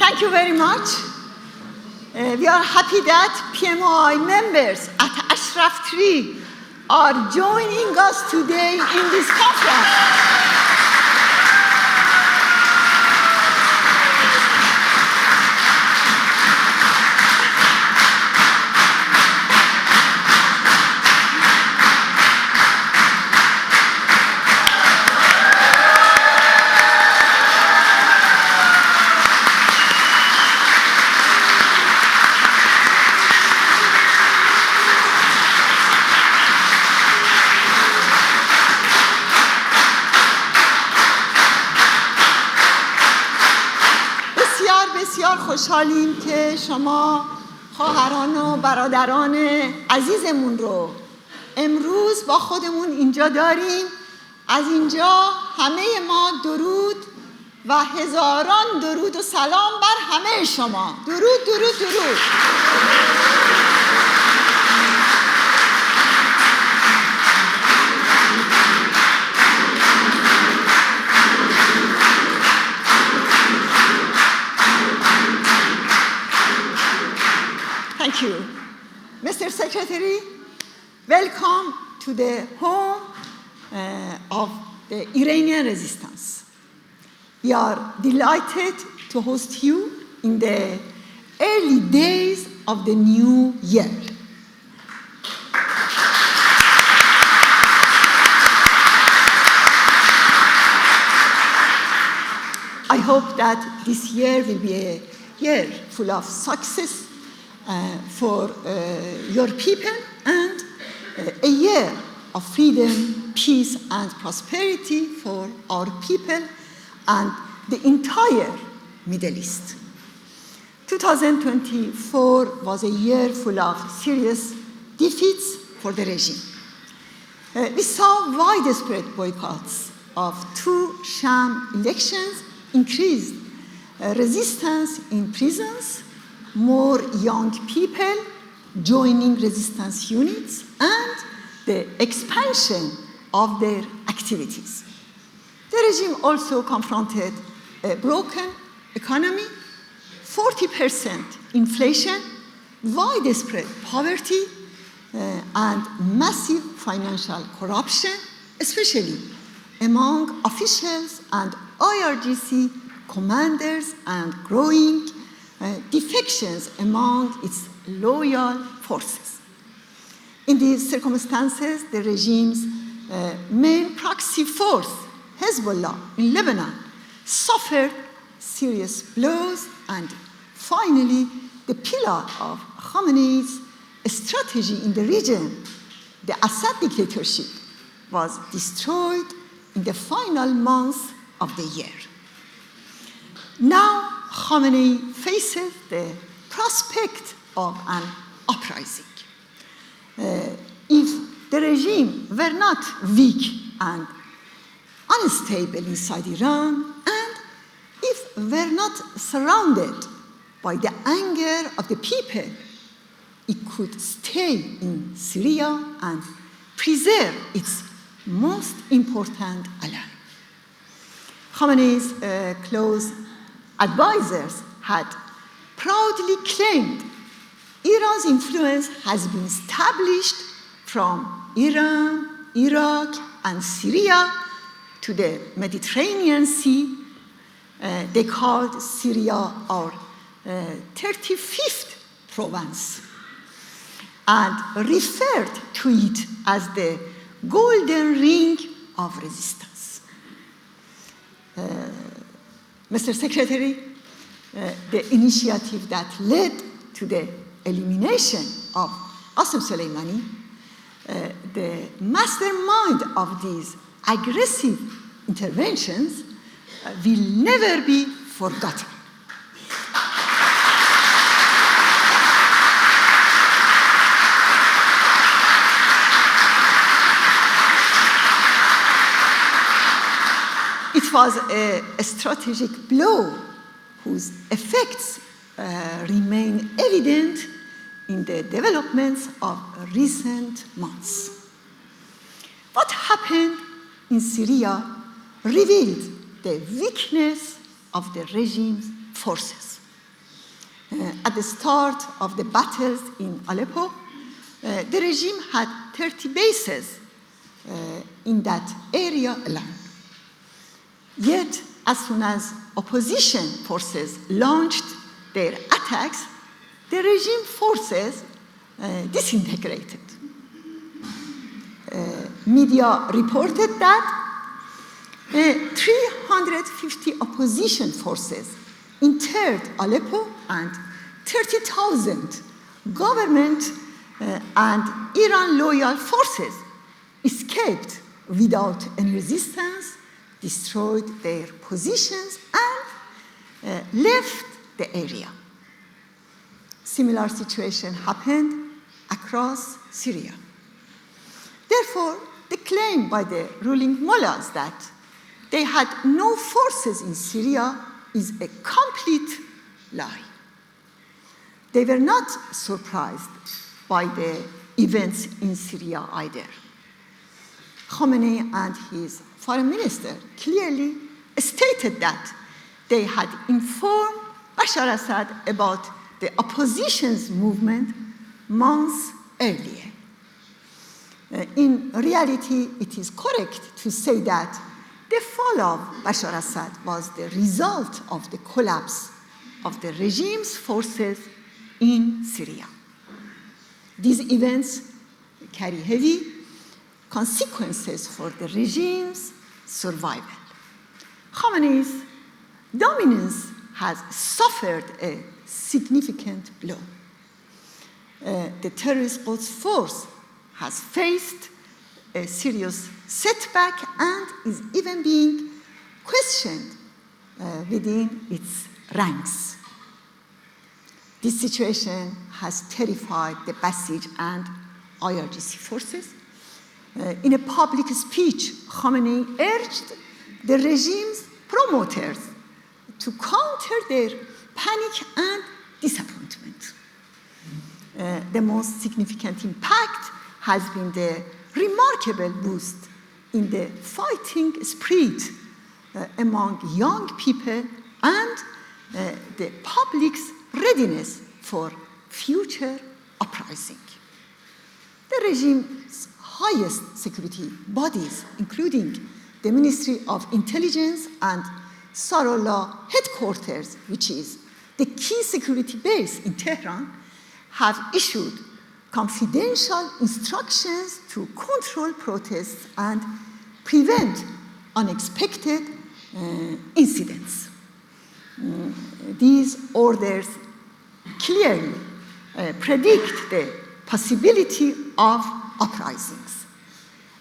Thank you very much. We are happy that PMI members at Ashraf 3 are joining us today in this conference. خوشحالیم که شما خواهران و برادران عزیزمون رو امروز با خودمون اینجا داریم. از اینجا همه ما درود و هزاران درود و سلام بر همه شما. درود درود درود. Thank you. Mr. Secretary, welcome to the home of the Iranian resistance. We are delighted to host you in the early days of the new year. I hope that this year will be a year full of success for your people and a year of freedom, peace, and prosperity for our people and the entire Middle East. 2024 was a year full of serious defeats for the regime. We saw widespread boycotts of 2 sham elections, increased resistance in prisons, more young people joining resistance units, and the expansion of their activities. The regime also confronted a broken economy, 40% inflation, widespread poverty, and massive financial corruption, especially among officials and IRGC commanders, and growing defections among its loyal forces. In these circumstances, the regime's main proxy force, Hezbollah in Lebanon, suffered serious blows, and finally, the pillar of Khamenei's strategy in the region, the Assad dictatorship, was destroyed in the final months of the year. Now, Khamenei faces the prospect of an uprising. If the regime were not weak and unstable inside Iran, and if were not surrounded by the anger of the people, it could stay in Syria and preserve its most important ally. Khamenei's close advisors had proudly claimed Iran's influence has been established from Iran, Iraq, and Syria to the Mediterranean Sea. They called Syria our 35th province and referred to it as the golden ring of resistance. Mr. Secretary, the initiative that led to the elimination of Qasem Soleimani, the mastermind of these aggressive interventions, will never be forgotten. It was a strategic blow whose effects remain evident in the developments of recent months. What happened in Syria revealed the weakness of the regime's forces. At the start of the battles in Aleppo, the regime had 30 bases in that area alone. Yet, as soon as opposition forces launched their attacks, the regime forces disintegrated. Media reported that 350 opposition forces entered Aleppo and 30,000 government and Iran-loyal forces escaped without any resistance, destroyed their positions, and left the area. Similar situation happened across Syria. Therefore, the claim by the ruling mullahs that they had no forces in Syria is a complete lie. They were not surprised by the events in Syria either. Khamenei and his foreign minister clearly stated that they had informed Bashar Assad about the opposition's movement months earlier. In reality, it is correct to say that the fall of Bashar Assad was the result of the collapse of the regime's forces in Syria. These events carry heavy consequences for the regime's survival. Khamenei's dominance has suffered a significant blow. The terrorist Quds force has faced a serious setback and is even being questioned within its ranks. This situation has terrified the Basij and IRGC forces. In a public speech, Khamenei urged the regime's promoters to counter their panic and disappointment. The most significant impact has been the remarkable boost in the fighting spirit among young people and the public's readiness for future uprising. The regime's highest security bodies, including the Ministry of Intelligence and Sarollah headquarters, which is the key security base in Tehran, have issued confidential instructions to control protests and prevent unexpected incidents. These orders clearly predict the possibility of uprisings.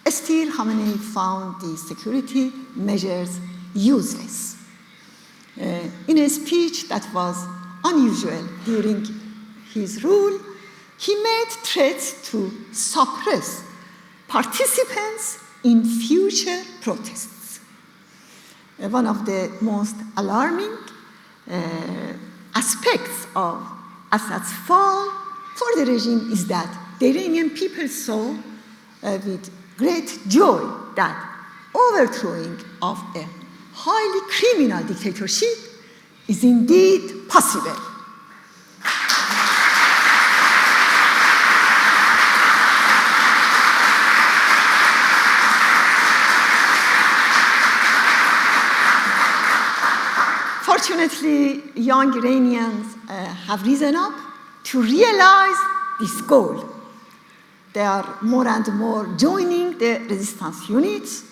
Still, Khamenei found these security measures useless. In a speech that was unusual during his rule, he made threats to suppress participants in future protests. One of the most alarming aspects of Assad's fall for the regime is that the Iranian people saw with great joy that overthrowing of a highly criminal dictatorship is indeed possible. Fortunately, young Iranians have risen up to realize this goal. They are more and more joining the resistance units.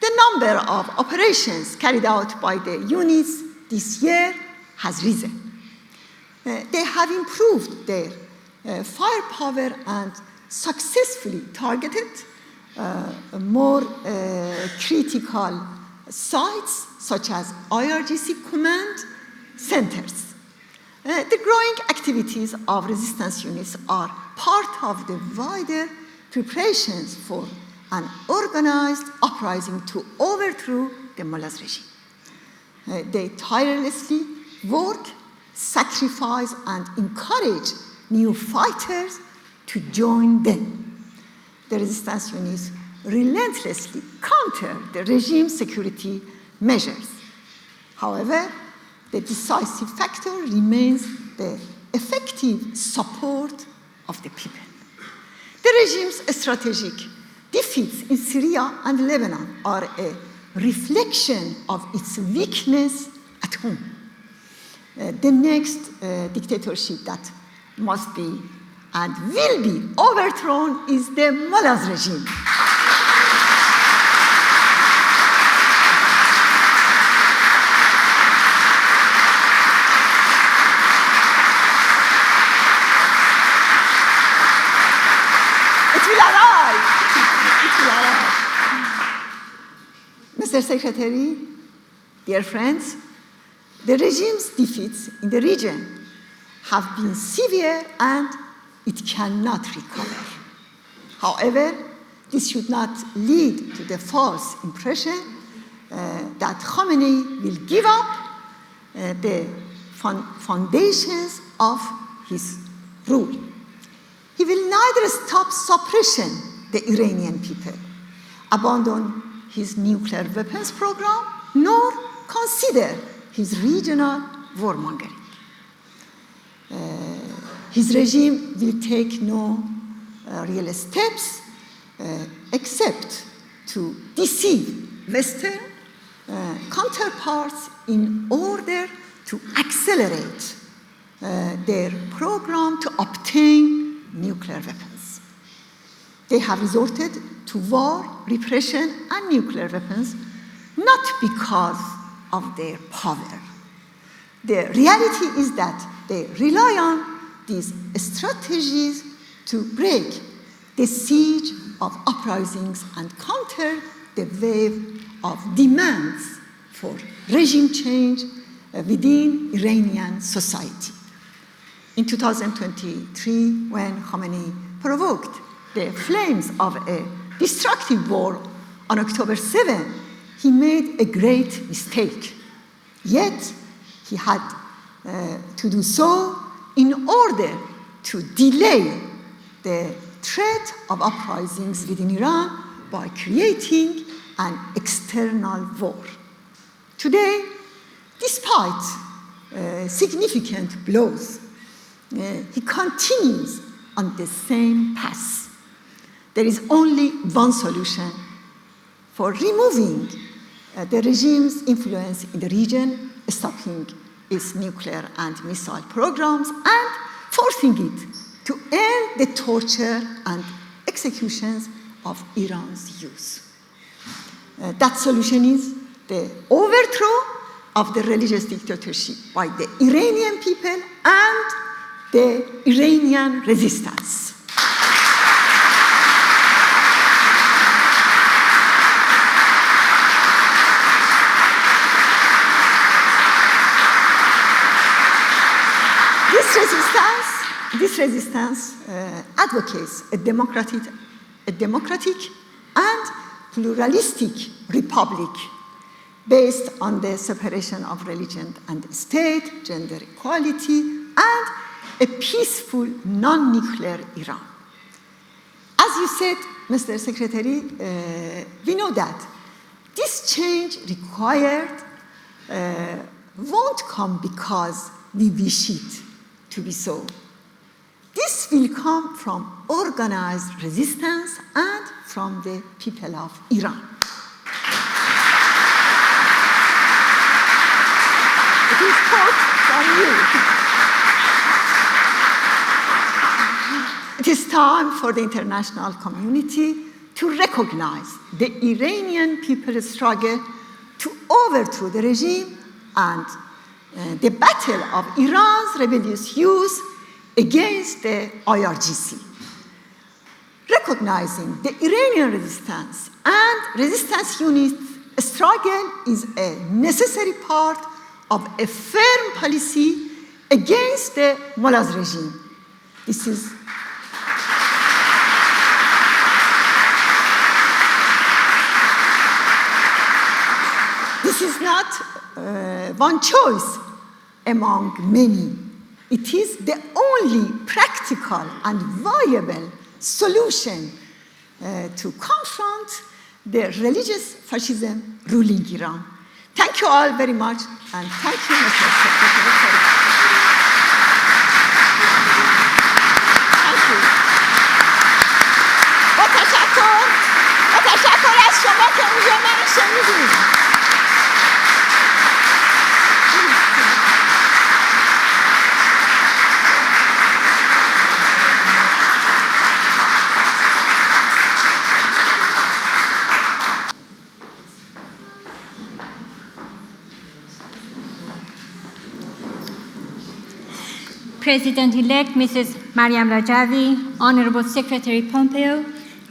The number of operations carried out by the units this year has risen. They have improved their firepower and successfully targeted more critical sites, such as IRGC command centers. The growing activities of resistance units are part of the wider preparations for an organized uprising to overthrow the mullah's regime. They tirelessly work, sacrifice, and encourage new fighters to join them. The resistance units relentlessly counter the regime's security measures. However, the decisive factor remains the effective support of the people. The regime's strategic defeats in Syria and Lebanon are a reflection of its weakness at home. The next dictatorship that must be and will be overthrown is the Mullah's regime. Mr. Secretary, dear friends, the regime's defeats in the region have been severe and it cannot recover. However, this should not lead to the false impression that Khamenei will give up the foundations of his rule. He will neither stop suppression the Iranian people, abandon his nuclear weapons program, nor consider his regional warmongering. His regime will take no real steps except to deceive Western counterparts in order to accelerate their program to obtain nuclear weapons. They have resorted to war, repression, and nuclear weapons, not because of their power. The reality is that they rely on these strategies to break the siege of uprisings and counter the wave of demands for regime change within Iranian society. In 2023, when Khamenei provoked the flames of a destructive war on October 7, he made a great mistake. Yet, he had to do so in order to delay the threat of uprisings within Iran by creating an external war. Today, despite significant blows, he continues on the same path. There is only one solution for removing the regime's influence in the region, stopping its nuclear and missile programs, and forcing it to end the torture and executions of Iran's youth. That solution is the overthrow of the religious dictatorship by the Iranian people and the Iranian resistance. This resistance advocates a democratic and pluralistic republic based on the separation of religion and state, gender equality, and a peaceful, non-nuclear Iran. As you said, Mr. Secretary, we know that this change required won't come because we wish it to be so. This will come from organized resistance and from the people of Iran. It is quote from you. It is time for the international community to recognize the Iranian people's struggle to overthrow the regime and the battle of Iran's rebellious youth against the IRGC. Recognizing the Iranian resistance and resistance units struggle is a necessary part of a firm policy against the Mullah's regime. This is not one choice among many. It is the only practical and viable solution to confront the religious fascism ruling Iran. Thank you all very much, and thank you, Mr. Secretary. شما که اونجا منو شنیدید. President-elect Mrs. Maryam Rajavi, Honorable Secretary Pompeo,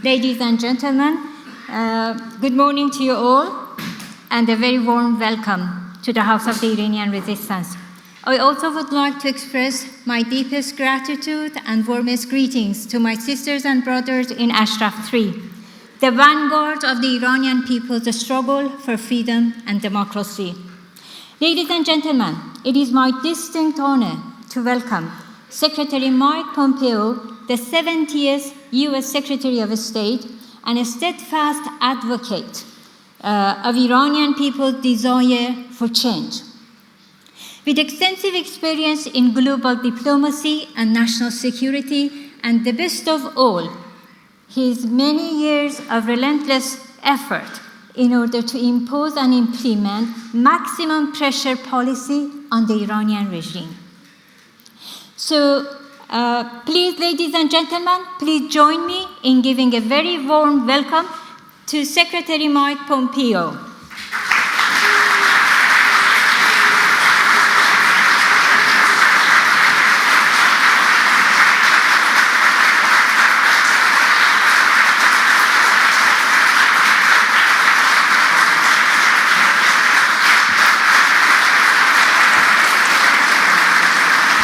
ladies and gentlemen, good morning to you all, and a very warm welcome to the House of the Iranian Resistance. I also would like to express my deepest gratitude and warmest greetings to my sisters and brothers in Ashraf 3, the vanguard of the Iranian people's struggle for freedom and democracy. Ladies and gentlemen, it is my distinct honor to welcome Secretary Mike Pompeo, the 70th U.S. Secretary of State and a steadfast advocate of Iranian people's desire for change. With extensive experience in global diplomacy and national security, and the best of all, his many years of relentless effort in order to impose and implement maximum pressure policy on the Iranian regime. So, please, ladies and gentlemen, please join me in giving a very warm welcome to Secretary Mike Pompeo.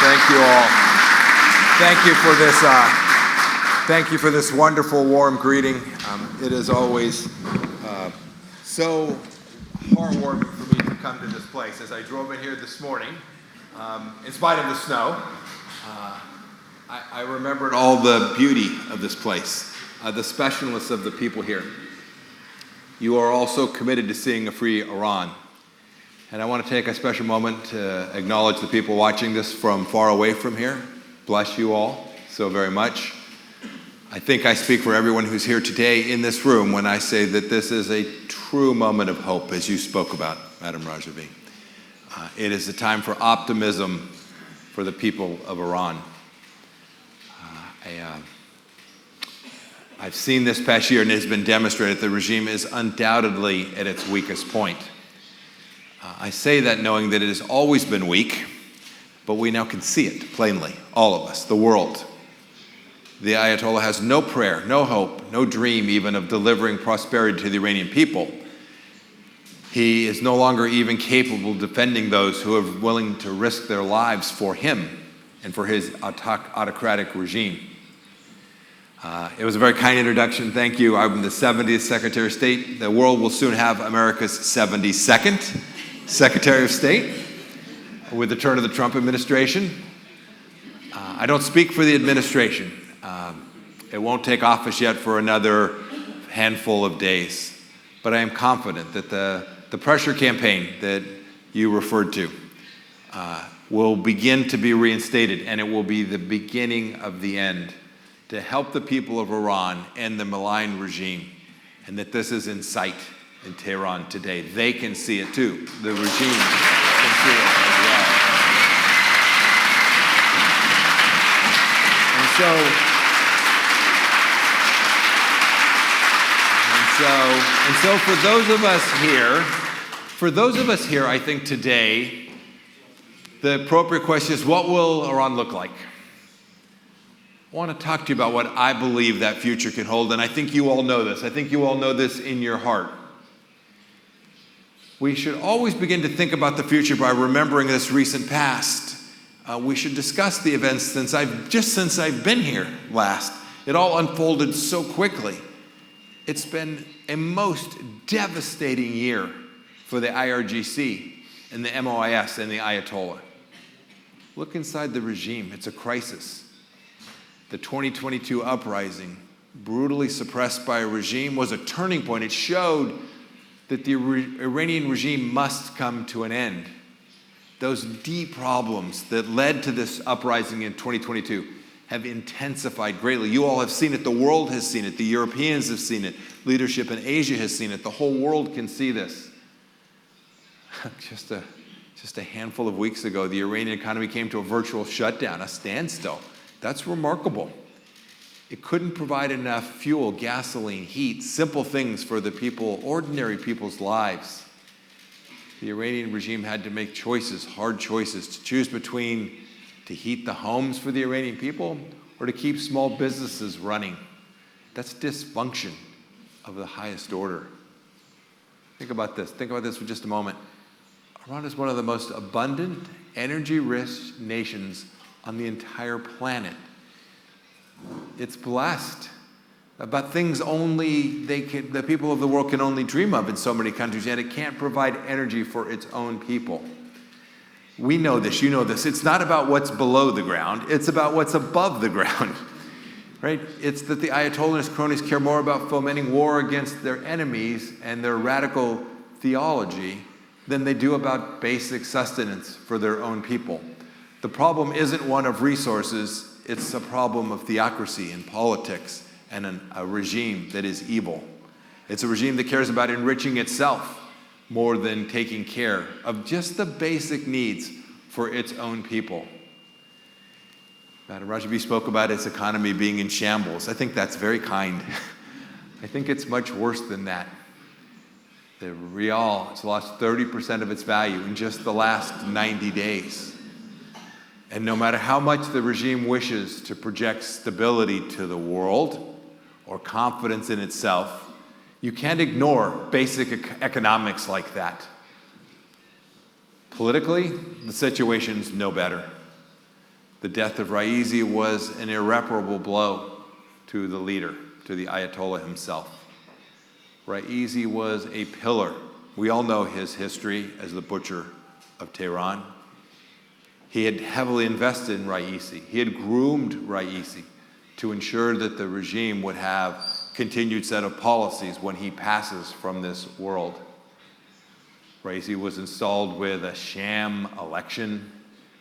Thank you all. Thank you for this wonderful, warm greeting. It is always so heartwarming for me to come to this place. As I drove in here this morning, in spite of the snow, I remembered all the beauty of this place, the specialness of the people here. You are also committed to seeing a free Iran. And I want to take a special moment to acknowledge the people watching this from far away from here. Bless you all so very much. I think I speak for everyone who's here today in this room when I say that this is a true moment of hope, as you spoke about, Maryam Rajavi. It is a time for optimism for the people of Iran. I've seen this past year, and it has been demonstrated, the regime is undoubtedly at its weakest point. I say that knowing that it has always been weak, but we now can see it plainly, all of us, the world. The Ayatollah has no prayer, no hope, no dream even of delivering prosperity to the Iranian people. He is no longer even capable of defending those who are willing to risk their lives for him and for his autocratic regime. It was a very kind introduction. Thank you. I'm the 70th Secretary of State. The world will soon have America's 72nd Secretary of State with the turn of the Trump administration. I don't speak for the administration. It won't take office yet for another handful of days. But I am confident that the pressure campaign that you referred to will begin to be reinstated, and it will be the beginning of the end to help the people of Iran and the malign regime, and that this is in sight in Tehran today. They can see it too. The regime can see it as well. And so for those of us here, I think today, the appropriate question is, what will Iran look like? I want to talk to you about what I believe that future can hold, and I think you all know this. I think you all know this in your heart. We should always begin to think about the future by remembering this recent past. We should discuss the events since I've been here last. It all unfolded so quickly. It's been a most devastating year for the IRGC and the MOIS and the Ayatollah. Look inside the regime. It's a crisis. The 2022 uprising, brutally suppressed by a regime, was a turning point. It showed that the Iranian regime must come to an end. Those deep problems that led to this uprising in 2022 have intensified greatly. You all have seen it. The world has seen it. The Europeans have seen it. Leadership in Asia has seen it. The whole world can see this. Just a handful of weeks ago, the Iranian economy came to a virtual shutdown, a standstill. That's remarkable. It couldn't provide enough fuel, gasoline, heat, simple things for the people, ordinary people's lives. The Iranian regime had to make choices, hard choices, to choose between to heat the homes for the Iranian people or to keep small businesses running. That's dysfunction of the highest order. Think about this. Think about this for just a moment. Iran is one of the most abundant, energy-rich nations on the entire planet. It's blessed about things only the people of the world can only dream of in so many countries, and it can't provide energy for its own people. We know this, you know this. It's not about what's below the ground, it's about what's above the ground. Right? It's that the Ayatollah and his cronies care more about fomenting war against their enemies and their radical theology than they do about basic sustenance for their own people. The problem isn't one of resources, it's a problem of theocracy and politics and a regime that is evil. It's a regime that cares about enriching itself more than taking care of just the basic needs for its own people. Maryam Rajavi spoke about its economy being in shambles. I think that's very kind. I think it's much worse than that. The rial has lost 30% of its value in just the last 90 days. And no matter how much the regime wishes to project stability to the world or confidence in itself, you can't ignore basic economics like that. Politically, the situation's no better. The death of Raisi was an irreparable blow to the leader, to the Ayatollah himself. Raisi was a pillar. We all know his history as the butcher of Tehran. He had heavily invested in Raisi. He had groomed Raisi to ensure that the regime would have continued set of policies when he passes from this world. Raisi was installed with a sham election,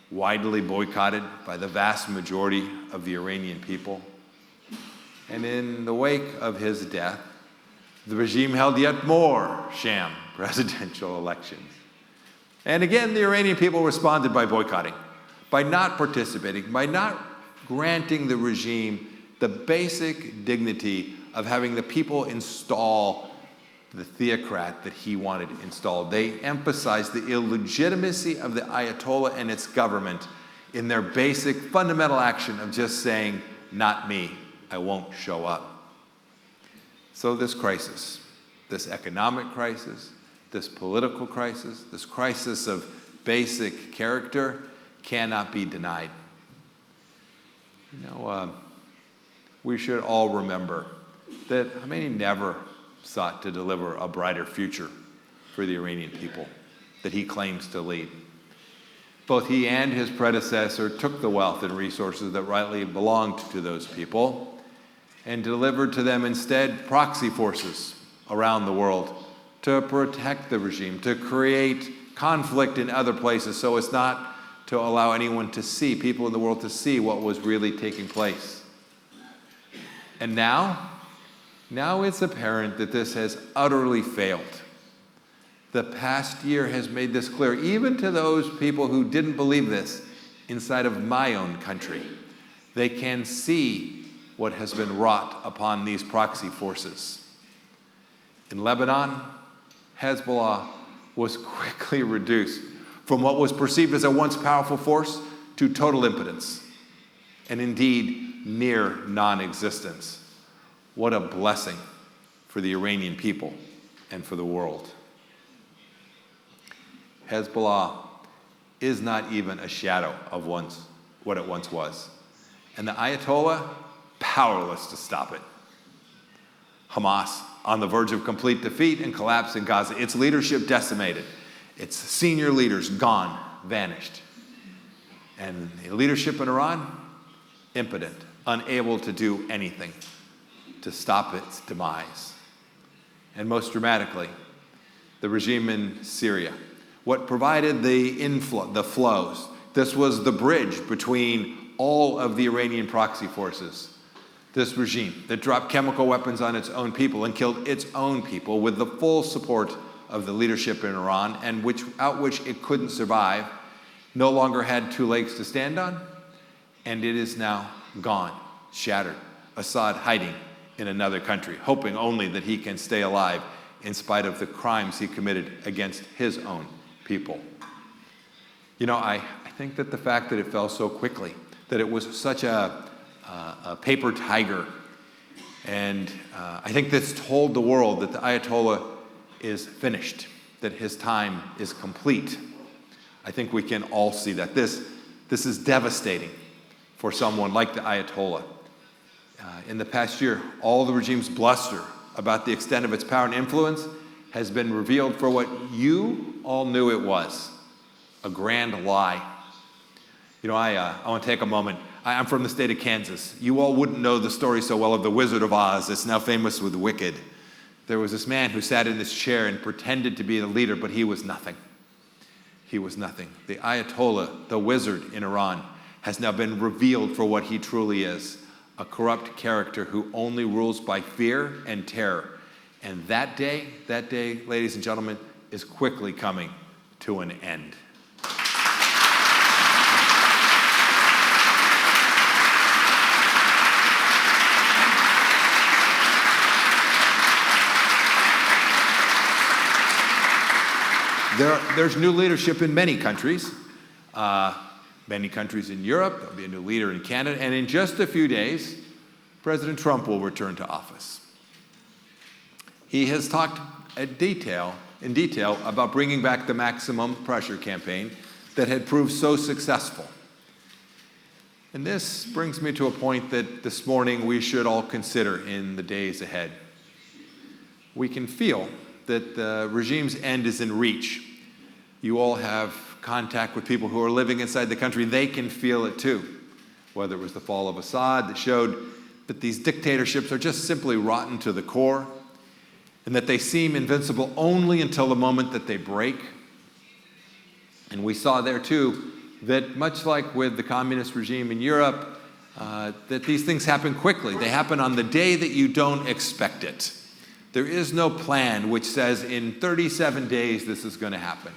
widely boycotted by the vast majority of the Iranian people. And in the wake of his death, the regime held yet more sham presidential elections. And again, the Iranian people responded by boycotting, by not participating, by not granting the regime the basic dignity of having the people install the theocrat that he wanted installed. They emphasized the illegitimacy of the Ayatollah and its government in their basic fundamental action of just saying, not me, I won't show up. So this crisis, this economic crisis, this political crisis, this crisis of basic character cannot be denied. We should all remember that Khomeini never sought to deliver a brighter future for the Iranian people that he claims to lead. Both he and his predecessor took the wealth and resources that rightly belonged to those people and delivered to them instead proxy forces around the world to protect the regime, to create conflict in other places so as not to allow anyone to see, people in the world to see what was really taking place. And now it's apparent that this has utterly failed. The past year has made this clear, even to those people who didn't believe this inside of my own country. They can see what has been wrought upon these proxy forces. In Lebanon, Hezbollah was quickly reduced from what was perceived as a once powerful force to total impotence, and indeed near non-existence. What a blessing for the Iranian people and for the world. Hezbollah is not even a shadow of what it once was, and the Ayatollah powerless to stop it. Hamas on the verge of complete defeat and collapse in Gaza, its leadership decimated, its senior leaders gone, vanished. And the leadership in Iran, impotent, unable to do anything to stop its demise. And most dramatically, the regime in Syria, what provided the flows. This was the bridge between all of the Iranian proxy forces. This regime that dropped chemical weapons on its own people and killed its own people with the full support of the leadership in Iran, and without which it couldn't survive, no longer had two legs to stand on, and it is now gone, shattered. Assad hiding in another country, hoping only that he can stay alive in spite of the crimes he committed against his own people. You know, I think that the fact that it fell so quickly, that it was such a paper tiger, and I think this told the world that the Ayatollah is finished, that his time is complete. I think we can all see that. This is devastating for someone like the Ayatollah. In the past year, all the regime's bluster about the extent of its power and influence has been revealed for what you all knew it was, a grand lie. You know, I want to take a moment. I'm from the state of Kansas. You all wouldn't know the story so well of the Wizard of Oz. It's now famous with Wicked. There was this man who sat in this chair and pretended to be the leader, but he was nothing. He was nothing. The Ayatollah, the wizard in Iran, has now been revealed for what he truly is, a corrupt character who only rules by fear and terror. And that day, ladies and gentlemen, is quickly coming to an end. There's new leadership in many countries in Europe. There'll be a new leader in Canada. And in just a few days, President Trump will return to office. He has talked in detail about bringing back the maximum pressure campaign that had proved so successful. And this brings me to a point that this morning we should all consider in the days ahead. We can feel that the regime's end is in reach. You all have contact with people who are living inside the country. They can feel it too. Whether it was the fall of Assad that showed that these dictatorships are just simply rotten to the core, and that they seem invincible only until the moment that they break. And we saw there too that much like with the communist regime in Europe, that these things happen quickly. They happen on the day that you don't expect it. There is no plan which says in 37 days this is going to happen.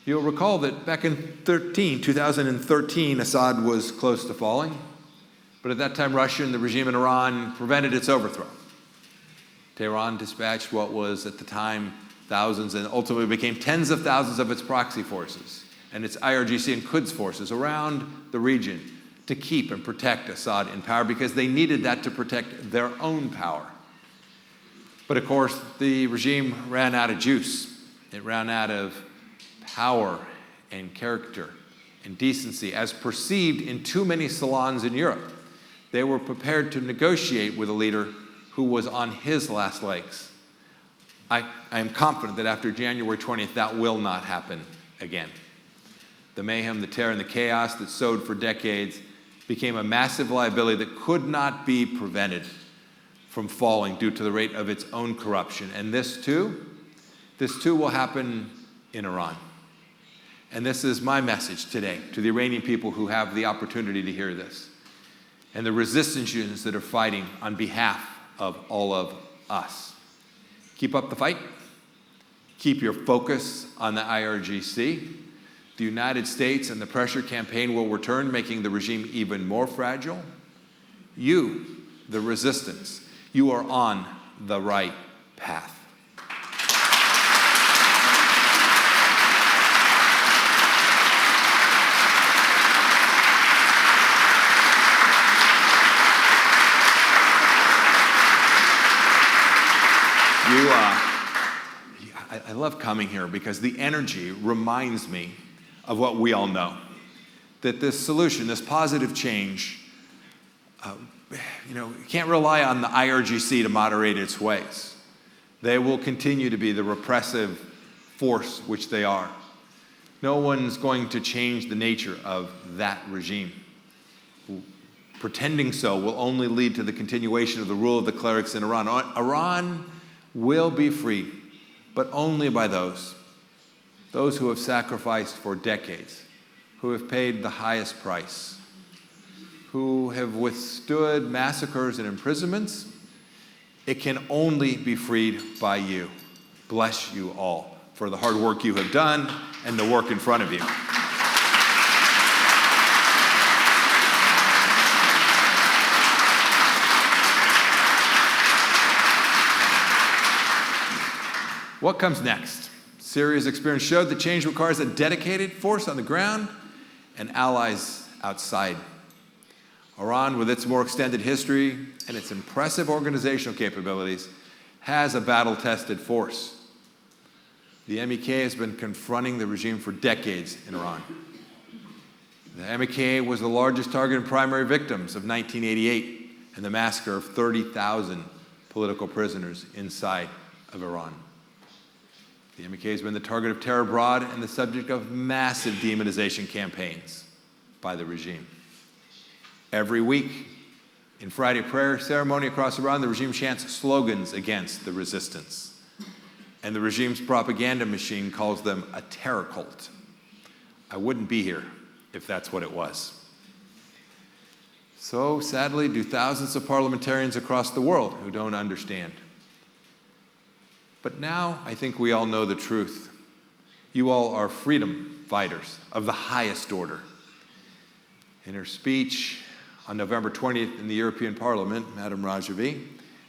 You'll recall that back in 2013, Assad was close to falling. But at that time, Russia and the regime in Iran prevented its overthrow. Tehran dispatched what was at the time thousands and ultimately became tens of thousands of its proxy forces and its IRGC and Quds forces around the region to keep and protect Assad in power because they needed that to protect their own power. But of course, the regime ran out of juice. It ran out of power and character and decency as perceived in too many salons in Europe. They were prepared to negotiate with a leader who was on his last legs. I am confident that after January 20th, that will not happen again. The mayhem, the terror, and the chaos that sowed for decades became a massive liability that could not be prevented from falling due to the rate of its own corruption. And this too will happen in Iran. And this is my message today to the Iranian people who have the opportunity to hear this, and the resistance units that are fighting on behalf of all of us. Keep up the fight. Keep your focus on the IRGC. The United States and the pressure campaign will return, making the regime even more fragile. You, the resistance, you are on the right path. I love coming here because the energy reminds me of what we all know, that this solution, this positive change, you can't rely on the IRGC to moderate its ways. They will continue to be the repressive force which they are. No one's going to change the nature of that regime. Pretending so will only lead to the continuation of the rule of the clerics in Iran. Iran will be free, but only by those who have sacrificed for decades, who have paid the highest price, who have withstood massacres and imprisonments, it can only be freed by you. Bless you all for the hard work you have done and the work in front of you. What comes next? Syria's experience showed that change requires a dedicated force on the ground and allies outside. Iran, with its more extended history and its impressive organizational capabilities, has a battle-tested force. The MEK has been confronting the regime for decades in Iran. The MEK was the largest target and primary victims of 1988 and the massacre of 30,000 political prisoners inside of Iran. The MEK has been the target of terror abroad and the subject of massive demonization campaigns by the regime. Every week, in Friday prayer ceremony across Iran, the regime chants slogans against the resistance. And the regime's propaganda machine calls them a terror cult. I wouldn't be here if that's what it was. So, sadly, do thousands of parliamentarians across the world who don't understand. But now I think we all know the truth. You all are freedom fighters of the highest order. In her speech on November 20th in the European Parliament, Maryam Rajavi,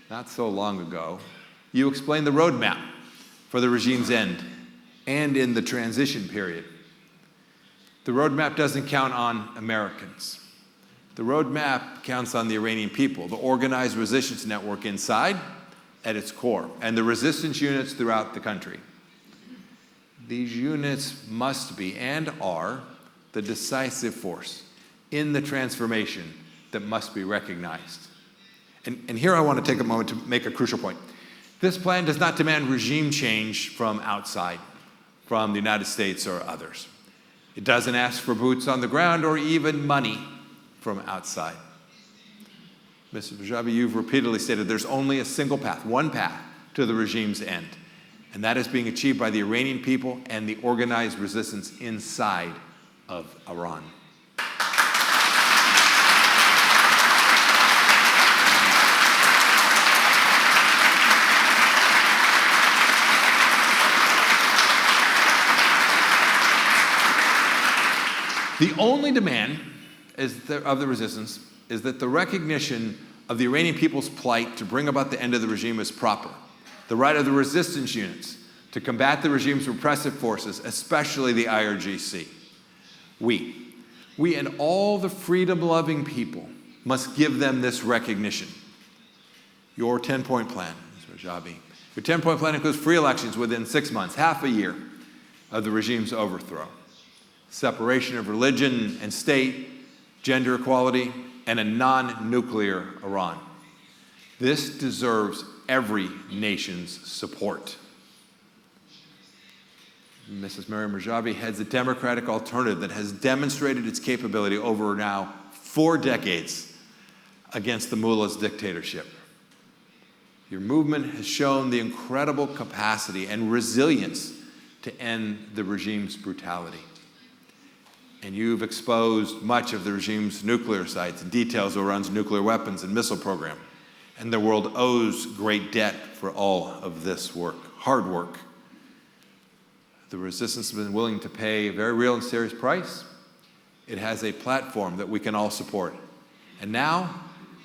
not so long ago, you explained the roadmap for the regime's end and in the transition period. The roadmap doesn't count on Americans. The roadmap counts on the Iranian people, the organized resistance network inside at its core, and the resistance units throughout the country. These units must be and are the decisive force in the transformation that must be recognized. And here I want to take a moment to make a crucial point. This plan does not demand regime change from outside, from the United States or others. It doesn't ask for boots on the ground or even money from outside. Mrs. Rajavi, you've repeatedly stated there's only a single path, one path to the regime's end, and that is being achieved by the Iranian people and the organized resistance inside of Iran. The only demand of the resistance is that the recognition of the Iranian people's plight to bring about the end of the regime is proper. The right of the resistance units to combat the regime's repressive forces, especially the IRGC. We and all the freedom-loving people must give them this recognition. Your 10-point plan, Ms. Rajavi, your 10-point plan includes free elections within 6 months, half a year of the regime's overthrow, separation of religion and state, gender equality, and a non-nuclear Iran. This deserves every nation's support. Mrs. Maryam Rajavi heads a democratic alternative that has demonstrated its capability over now 4 decades against the mullah's dictatorship. Your movement has shown the incredible capacity and resilience to end the regime's brutality. And you've exposed much of the regime's nuclear sites and details of Iran's nuclear weapons and missile program. And the world owes great debt for all of this work, hard work. The resistance has been willing to pay a very real and serious price. It has a platform that we can all support. And now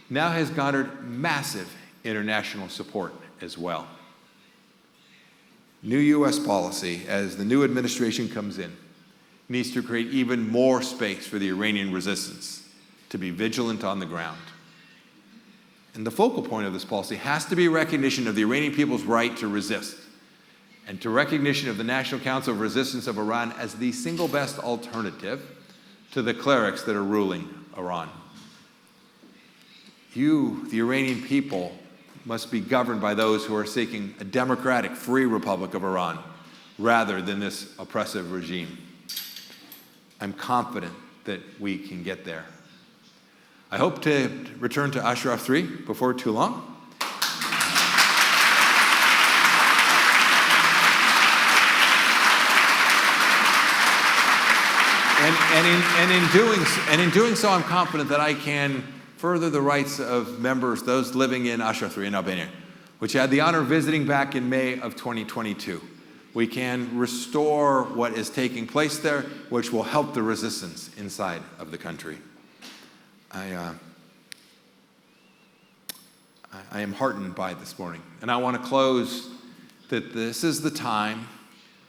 has garnered massive international support as well. New U.S. policy, as the new administration comes in, needs to create even more space for the Iranian resistance to be vigilant on the ground. And the focal point of this policy has to be recognition of the Iranian people's right to resist, and to recognition of the National Council of Resistance of Iran as the single best alternative to the clerics that are ruling Iran. You, the Iranian people, must be governed by those who are seeking a democratic, free Republic of Iran rather than this oppressive regime. I'm confident that we can get there. I hope to return to Ashraf 3 before too long. in doing so, I'm confident that I can further the rights of members, those living in Ashraf in Albania, which I had the honor of visiting back in May of 2022. We can restore what is taking place there, which will help the resistance inside of the country. I am heartened by this morning, and I want to close that this is the time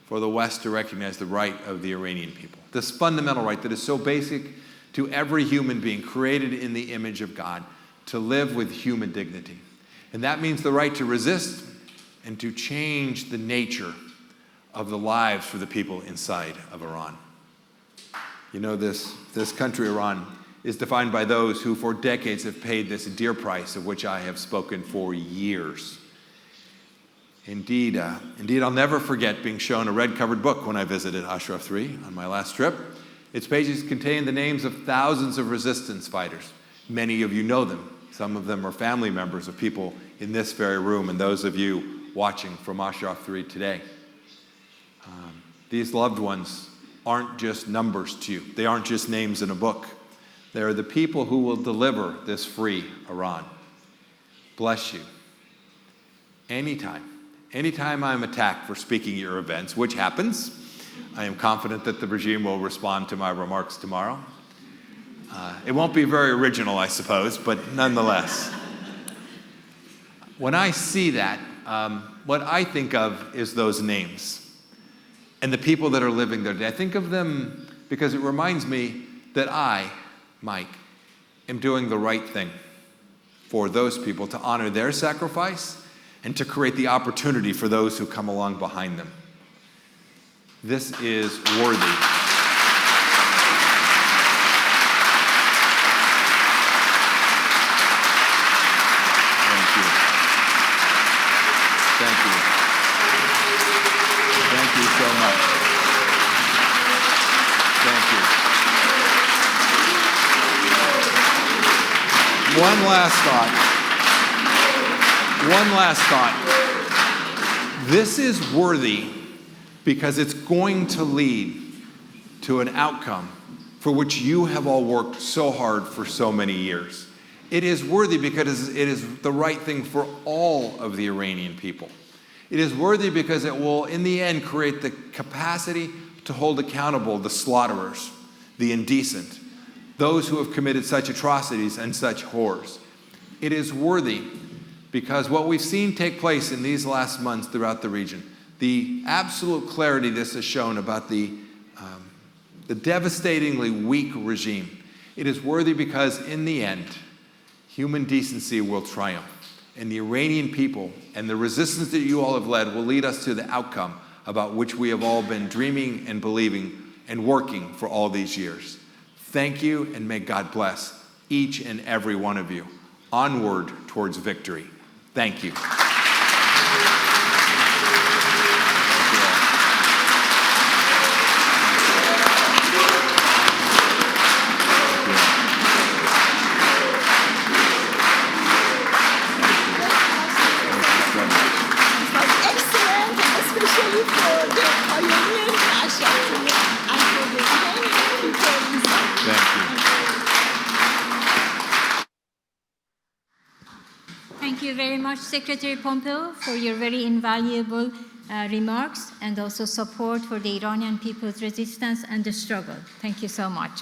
for the West to recognize the right of the Iranian people, this fundamental right that is so basic to every human being created in the image of God, to live with human dignity. And that means the right to resist and to change the nature of the lives for the people inside of Iran. You know, this country, Iran, is defined by those who for decades have paid this dear price of which I have spoken for years. Indeed, I'll never forget being shown a red-covered book when I visited Ashraf III on my last trip. Its pages contain the names of thousands of resistance fighters. Many of you know them. Some of them are family members of people in this very room and those of you watching from Ashraf III today. These loved ones aren't just numbers to you. They aren't just names in a book. They are the people who will deliver this free Iran. Bless you. Anytime I'm attacked for speaking at your events, which happens, I am confident that the regime will respond to my remarks tomorrow. It won't be very original, I suppose, but nonetheless. When I see that, what I think of is those names and the people that are living there today. I think of them because it reminds me that I, Mike, am doing the right thing for those people, to honor their sacrifice and to create the opportunity for those who come along behind them. This is worthy. Thank you. Thank you. Thank you so much. Thank you. One last thought. This is worthy because it's going to lead to an outcome for which you have all worked so hard for so many years. It is worthy because it is the right thing for all of the Iranian people. It is worthy because it will, in the end, create the capacity to hold accountable the slaughterers, the indecent, those who have committed such atrocities and such horrors. It is worthy because what we've seen take place in these last months throughout the region, the absolute clarity this has shown about the devastatingly weak regime, it is worthy because in the end, human decency will triumph. And the Iranian people and the resistance that you all have led will lead us to the outcome about which we have all been dreaming and believing and working for all these years. Thank you, and may God bless each and every one of you. Onward towards victory. Thank you. Thank you very much, Secretary Pompeo, for your very invaluable remarks and also support for the Iranian people's resistance and the struggle. Thank you so much.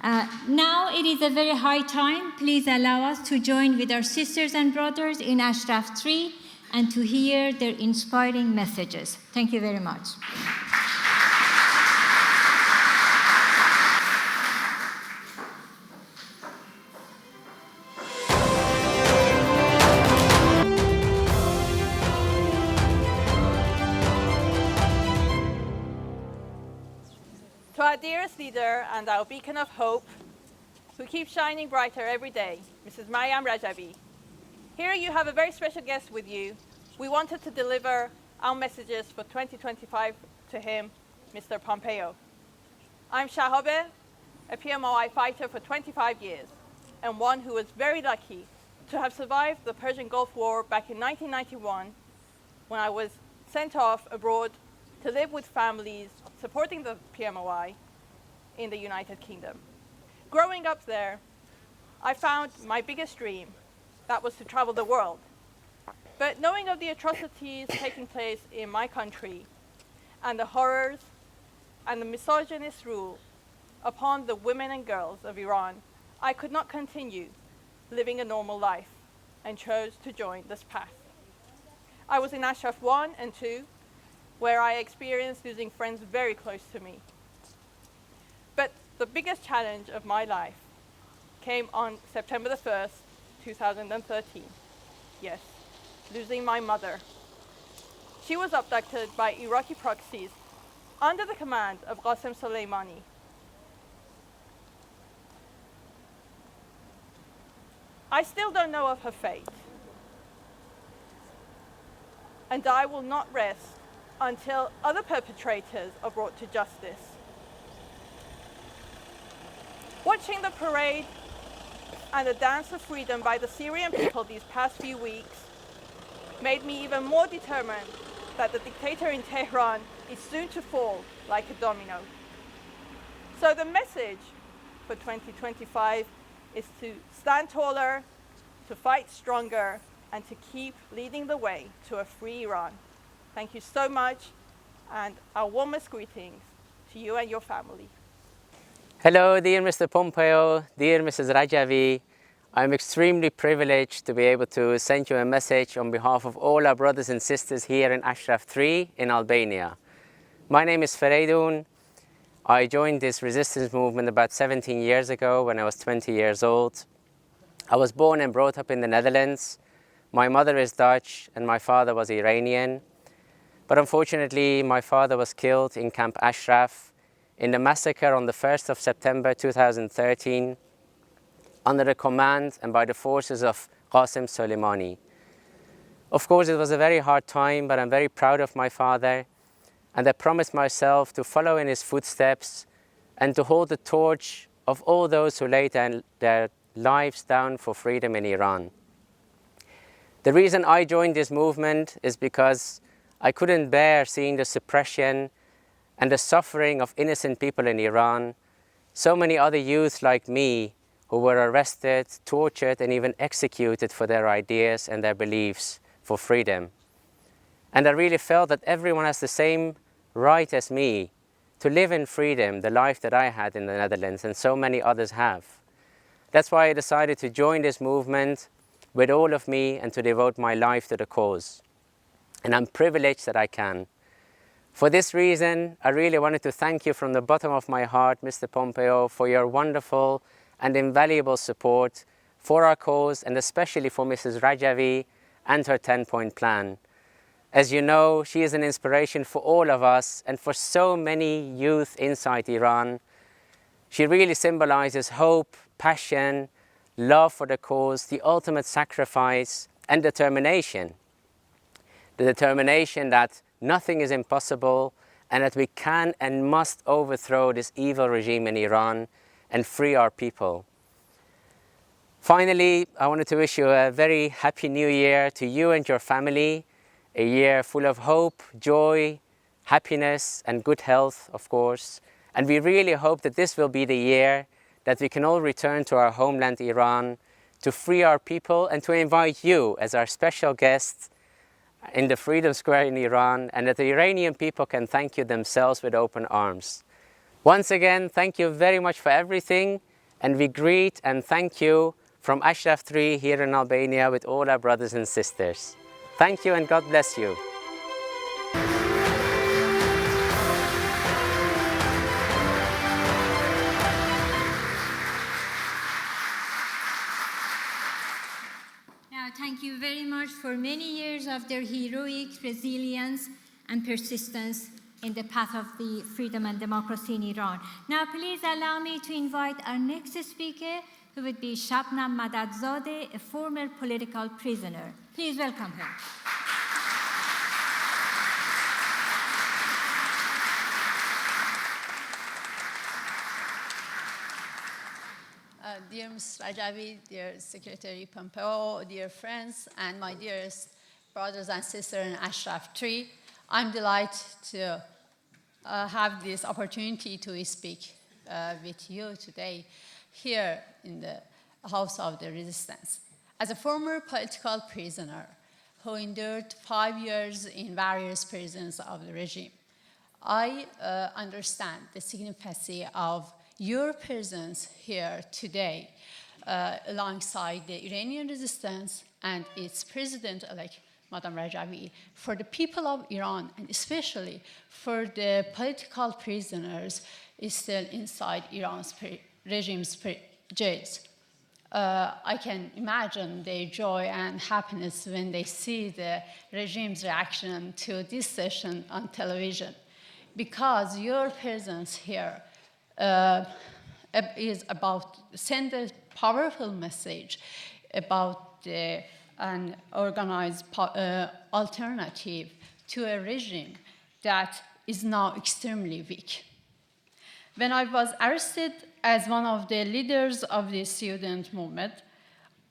Now it is a very high time. Please allow us to join with our sisters and brothers in Ashraf III and to hear their inspiring messages. Thank you very much. To our dearest leader and our beacon of hope, who keeps shining brighter every day, Mrs. Maryam Rajavi. Here you have a very special guest with you. We wanted to deliver our messages for 2025 to him, Mr. Pompeo. I'm Shahabe, a PMOI fighter for 25 years, and one who was very lucky to have survived the Persian Gulf War back in 1991, when I was sent off abroad to live with families supporting the PMOI in the United Kingdom. Growing up there, I found my biggest dream, that was to travel the world. But knowing of the atrocities taking place in my country and the horrors and the misogynist rule upon the women and girls of Iran, I could not continue living a normal life and chose to join this path. I was in Ashraf 1 and 2, where I experienced losing friends very close to me. But the biggest challenge of my life came on September the 1st, 2013. Yes, losing my mother. She was abducted by Iraqi proxies under the command of Qasem Soleimani. I still don't know of her fate, and I will not rest until other perpetrators are brought to justice. Watching the parade and the dance of freedom by the Syrian people these past few weeks made me even more determined that the dictator in Tehran is soon to fall like a domino. So the message for 2025 is to stand taller, to fight stronger, and to keep leading the way to a free Iran. Thank you so much, and our warmest greetings to you and your family. Hello, dear Mr. Pompeo, dear Mrs. Rajavi. I'm extremely privileged to be able to send you a message on behalf of all our brothers and sisters here in Ashraf 3 in Albania. My name is Fereydun. I joined this resistance movement about 17 years ago when I was 20 years old. I was born and brought up in the Netherlands. My mother is Dutch and my father was Iranian. But unfortunately, my father was killed in Camp Ashraf in the massacre on the 1st of September 2013 under the command and by the forces of Qasem Soleimani. Of course, it was a very hard time, but I'm very proud of my father, and I promised myself to follow in his footsteps and to hold the torch of all those who laid their lives down for freedom in Iran. The reason I joined this movement is because I couldn't bear seeing the suppression and the suffering of innocent people in Iran, so many other youths like me who were arrested, tortured, and even executed for their ideas and their beliefs for freedom. And I really felt that everyone has the same right as me to live in freedom, the life that I had in the Netherlands, and so many others have. That's why I decided to join this movement with all of me and to devote my life to the cause. And I'm privileged that I can. For this reason, I really wanted to thank you from the bottom of my heart, Mr. Pompeo, for your wonderful and invaluable support for our cause, and especially for Mrs. Rajavi and her 10-point plan. As you know, she is an inspiration for all of us and for so many youth inside Iran. She really symbolizes hope, passion, love for the cause, the ultimate sacrifice, and determination. The determination that nothing is impossible and that we can and must overthrow this evil regime in Iran and free our people. Finally, I wanted to wish you a very happy new year to you and your family, a year full of hope, joy, happiness, and good health, of course. And we really hope that this will be the year that we can all return to our homeland, Iran, to free our people and to invite you as our special guest in the Freedom Square in Iran, and that the Iranian people can thank you themselves with open arms. Once again, thank you very much for everything, and we greet and thank you from Ashraf 3 here in Albania with all our brothers and sisters. Thank you and God bless you. Now, thank you very much for many years of their heroic resilience and persistence in the path of the freedom and democracy in Iran. Now, please allow me to invite our next speaker, who would be Shabnam Madadzadeh, a former political prisoner. Please welcome her. Dear Ms. Rajavi, dear Secretary Pompeo, dear friends, and my dearest brothers and sisters in Ashraf 3, I'm delighted to have this opportunity to speak with you today here in the House of the Resistance. As a former political prisoner who endured 5 years in various prisons of the regime, I understand the significance of your presence here today alongside the Iranian resistance and its president-elect, Maryam Rajavi, for the people of Iran, and especially for the political prisoners still inside Iran's regime's jails. I can imagine their joy and happiness when they see the regime's reaction to this session on television, because your presence here is about send a powerful message about an organized alternative to a regime that is now extremely weak. When I was arrested as one of the leaders of the student movement,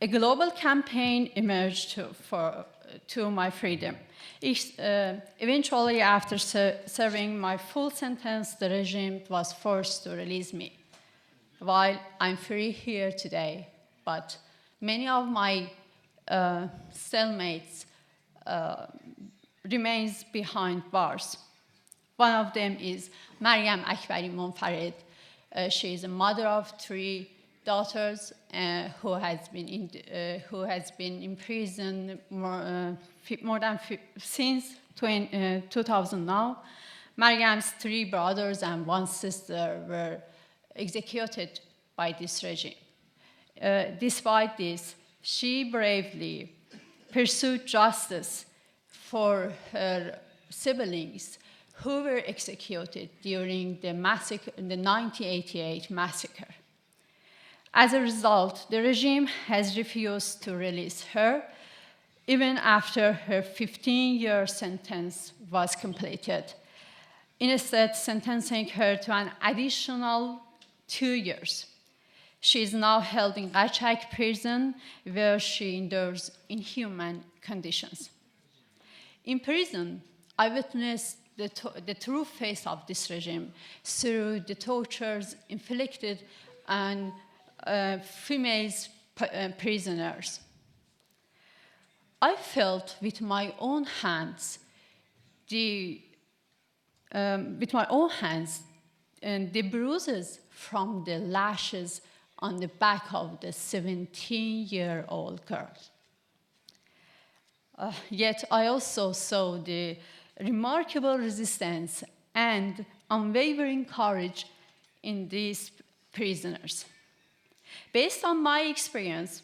a global campaign emerged to my freedom. Eventually, after serving my full sentence, the regime was forced to release me. While I'm free here today, but many of my cellmates remains behind bars. One of them is Maryam Rajavi. She is a mother of 3 daughters who has been in prison since 2000 now. Maryam's 3 brothers and 1 sister were executed by this regime. Despite this, she bravely pursued justice for her siblings who were executed during the 1988 massacre. As a result, the regime has refused to release her, even after her 15-year sentence was completed, instead sentencing her to an additional 2 years. She is now held in Qashqai prison, where she endures inhuman conditions. In prison, I witnessed the true face of this regime through the tortures inflicted on female prisoners. I felt with my own hands the bruises from the lashes on the back of the 17-year-old girl. Yet I also saw the remarkable resistance and unwavering courage in these prisoners. Based on my experience,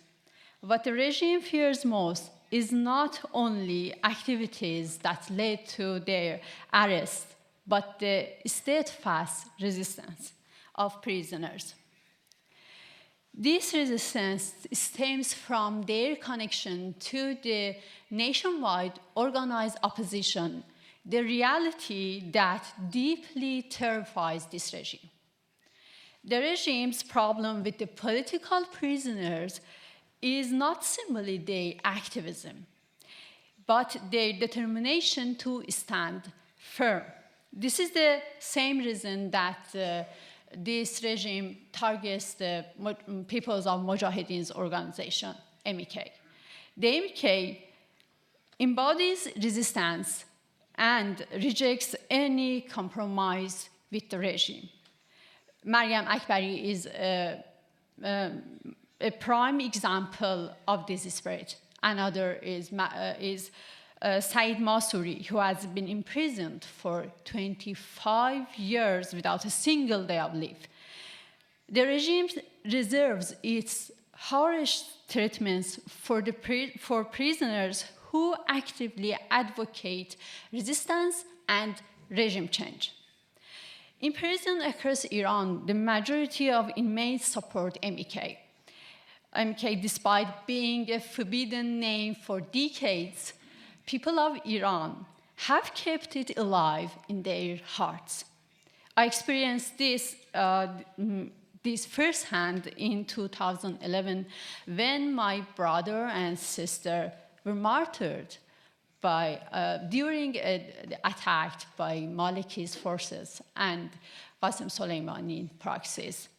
what the regime fears most is not only activities that led to their arrest, but the steadfast resistance of prisoners. This resistance stems from their connection to the nationwide organized opposition, the reality that deeply terrifies this regime. The regime's problem with the political prisoners is not simply their activism, but their determination to stand firm. This is the same reason that this regime targets the Peoples of Mujahedin's organization, MEK. The MEK embodies resistance and rejects any compromise with the regime. Maryam Rajavi is a prime example of this spirit. Another is Saeed Masuri, who has been imprisoned for 25 years without a single day of leave. The regime reserves its harsh treatments for prisoners who actively advocate resistance and regime change. In prisons across Iran, the majority of inmates support MEK. MEK, despite being a forbidden name for decades, people of Iran have kept it alive in their hearts. I experienced this firsthand in 2011 when my brother and sister were martyred during the attack by Maliki's forces and Qasem Soleimani proxies.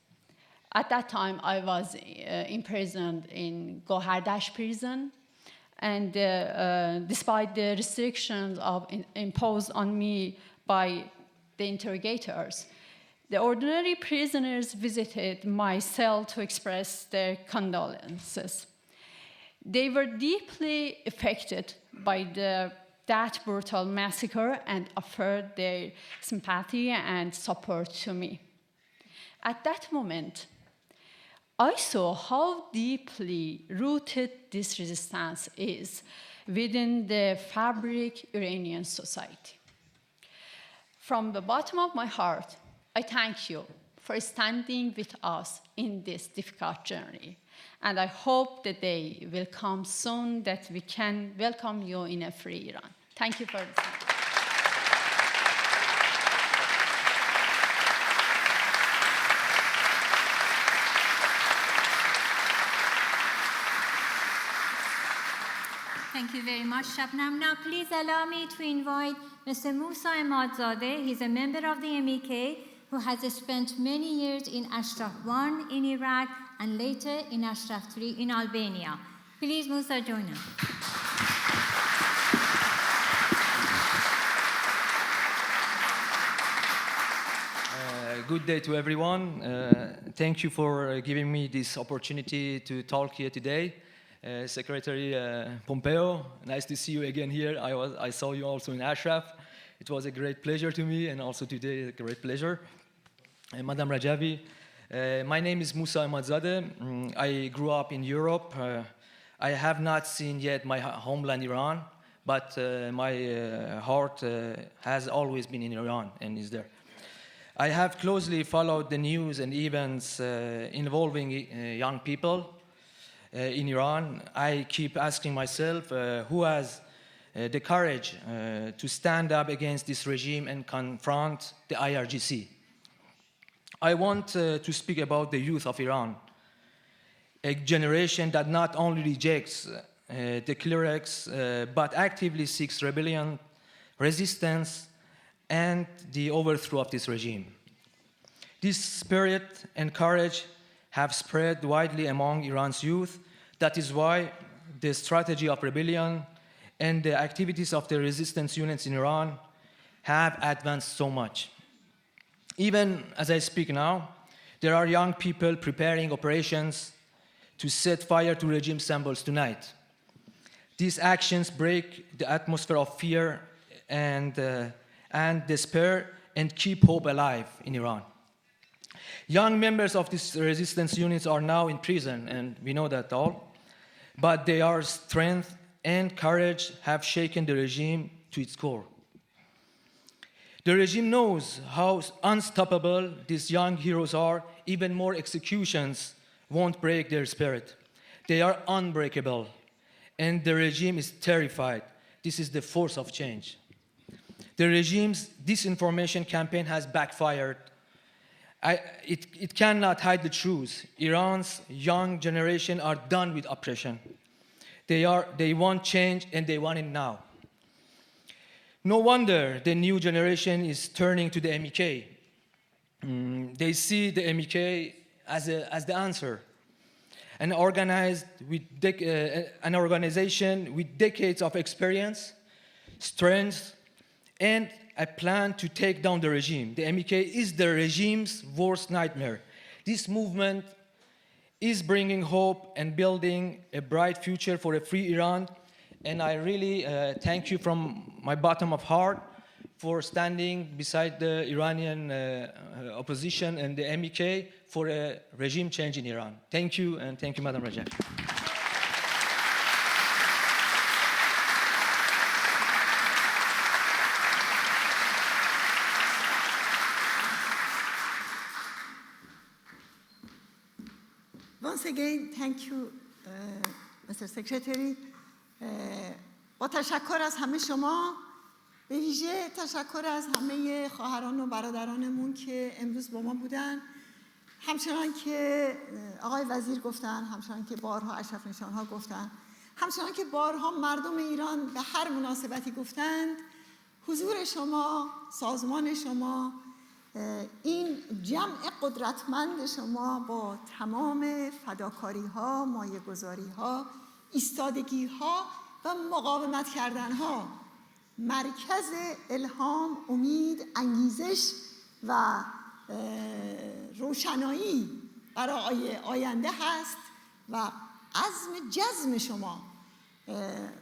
At that time, I was imprisoned in Gohardash prison, and despite the restrictions imposed on me by the interrogators, the ordinary prisoners visited my cell to express their condolences. They were deeply affected by that brutal massacre and offered their sympathy and support to me. At that moment, I saw how deeply rooted this resistance is within the fabric Iranian society. From the bottom of my heart, I thank you for standing with us in this difficult journey. And I hope the day will come soon that we can welcome you in a free Iran. Thank you for listening. Thank you very much, Shabnam. Now, please allow me to invite Mr. Musa Ahmadzadeh. He's a member of the MEK who has spent many years in Ashraf 1 in Iraq and later in Ashraf 3 in Albania. Please, Musa, join us. Good day to everyone. Thank you for giving me this opportunity to talk here today. Secretary Pompeo, nice to see you again here. I saw you also in Ashraf. It was a great pleasure to me, and also today a great pleasure. Madam Rajavi, my name is Musa Ahmadzadeh. I grew up in Europe. I have not seen yet my homeland Iran, but my heart has always been in Iran and is there. I have closely followed the news and events involving young people in Iran. I keep asking myself, who has the courage to stand up against this regime and confront the IRGC? I want to speak about the youth of Iran, a generation that not only rejects the clerics, but actively seeks rebellion, resistance, and the overthrow of this regime. This spirit and courage have spread widely among Iran's youth. That is why the strategy of rebellion and the activities of the resistance units in Iran have advanced so much. Even as I speak now, there are young people preparing operations to set fire to regime symbols tonight. These actions break the atmosphere of fear and despair and keep hope alive in Iran. Young members of these resistance units are now in prison, and we know that all, but their strength and courage have shaken the regime to its core. The regime knows how unstoppable these young heroes are. Even more executions won't break their spirit. They are unbreakable, and the regime is terrified. This is the force of change. The regime's disinformation campaign has backfired. It cannot hide the truth. Iran's young generation are done with oppression. They want change, and they want it now. No wonder the new generation is turning to the MEK. They see the MEK as the answer. An organization with decades of experience, strength, and a plan to take down the regime. The MEK is the regime's worst nightmare. This movement is bringing hope and building a bright future for a free Iran. And I really thank you from my bottom of heart for standing beside the Iranian opposition and the MEK for a regime change in Iran. Thank you, and thank you, Madam Rajavi. Once again, thank you, Mr. Secretary. با تشکر از همه شما، به ویژه تشکر از همه خواهران و برادرانمون که امروز با ما بودن. همچنان که آقای وزیر گفتن، همچنان که بارها اشرف نشان‌ها گفتن، همچنان که بارها مردم ایران به هر مناسبتی گفتند، حضور شما، سازمان شما، این جمع قدرتمند شما با تمام فداکاری‌ها، مایه‌گذاری‌ها، ایستادگی‌ها و مقاومت کردن‌ها مرکز الهام، امید، انگیزش و روشنایی برای آینده هست و عزم جزم شما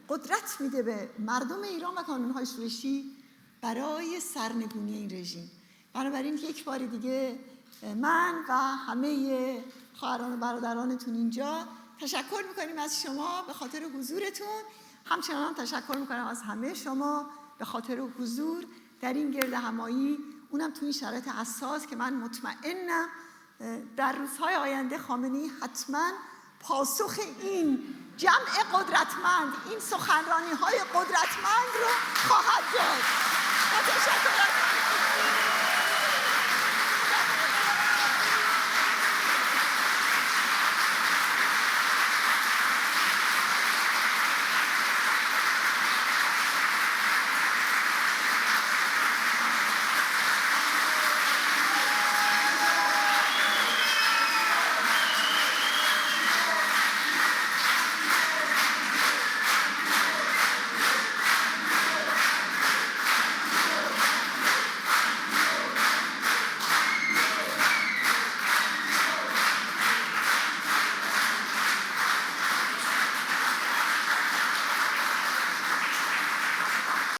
قدرت میده به مردم ایران و کانون‌های شورشی برای سرنگونی این رژیم. بنابراین یک بار دیگه من و همه خواهران و برادرانتون اینجا تشکر میکنیم از شما به خاطر حضورتون. همچنان تشکر میکنم از همه شما به خاطر حضور در این گرد همایی، اونم توی این شرایط حساس که من مطمئنم در روزهای آینده خامنه‌ای حتما پاسخ این جمع قدرتمند، این سخنرانی‌های قدرتمند رو خواهد